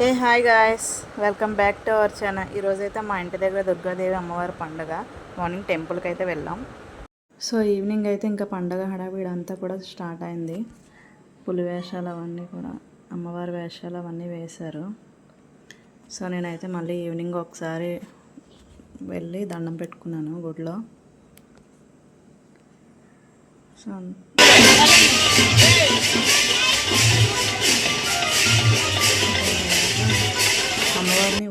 A hi guys, welcome back to our channel. ఈరోజైతే మా ఇంటి దగ్గర దుర్గాదేవి అమ్మవారి పండుగ. మార్నింగ్ టెంపుల్కి అయితే వెళ్ళాం. సో ఈవినింగ్ అయితే ఇంకా పండగ హడావిడి అంతా కూడా స్టార్ట్ అయింది. పులి వేషాలు అవన్నీ కూడా, అమ్మవారి వేషాలు అవన్నీ వేశారు. సో నేనైతే మళ్ళీ ఈవినింగ్ ఒకసారి వెళ్ళి దండం పెట్టుకున్నాను గుడిలో. సో అమ్మవారిని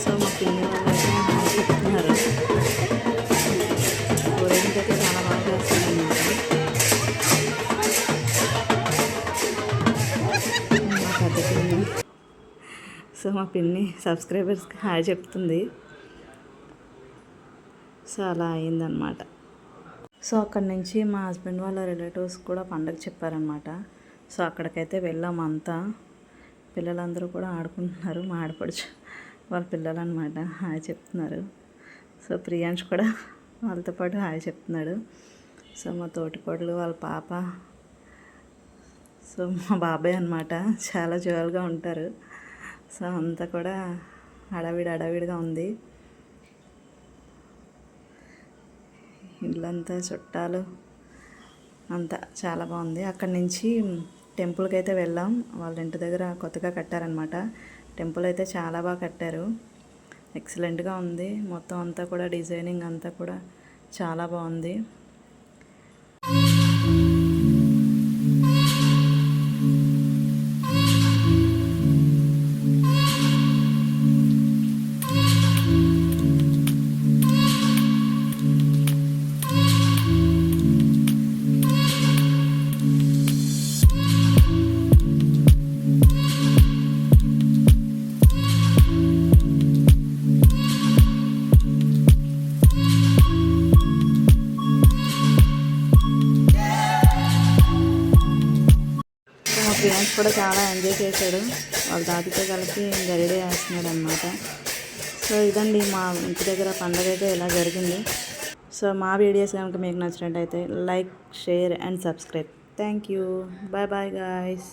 సో మా పిన్ని వాళ్ళు అయితే చెప్తున్నారు. ఊరేగింపు అయితే చాలా బాగా చేస్తారన్నమాట. మా పెద్ద పిన్ని, సో మా పిన్ని సబ్స్క్రైబర్స్కి హాయ్ చెప్తుంది. సో అలా అయిందనమాట. సో అక్కడి నుంచి మా హస్బెండ్ వాళ్ళ రిలేటివ్స్ కూడా పండగ చెప్పారనమాట. సో అక్కడికైతే వెళ్ళాము. అంతా పిల్లలందరూ కూడా ఆడుకుంటున్నారు. మా ఆడపడుచు వాళ్ళ పిల్లలు అనమాట హాయ్ చెప్తున్నారు. సో ప్రియాంష్ కూడా వాళ్ళతో పాటు హాయ్ చెప్తున్నాడు. సో మా తోటికోడలు వాళ్ళ పాప, సో మా బాబాయ్ అనమాట, చాలా జోరుగా ఉంటారు. సో అంతా కూడా హడావిడిగా ఉంది. ఇల్లంతా చుట్టాలు అంతా చాలా బాగుంది. అక్కడి నుంచి టెంపుల్కి అయితే వెళ్ళాం. వాళ్ళ ఇంటి దగ్గర కొత్తగా కట్టారనమాట. టెంపుల్ అయితే చాలా బాగా కట్టారు. ఎక్సలెంట్గా ఉంది. మొత్తం అంతా కూడా డిజైనింగ్ అంతా కూడా చాలా బాగుంది. మా ఫ్రెండ్స్ కూడా చాలా ఎంజాయ్ చేశాడు. వాళ్ళ తాతతో కలిసి గరిడే వేస్తున్నాడు అనమాట. సో ఇదండి మా ఇంటి దగ్గర పండుగ అయితే ఇలా జరిగింది. సో మా వీడియోస్ కనుక మీకు నచ్చినట్టయితే like, share and subscribe. Thank you. Bye bye guys.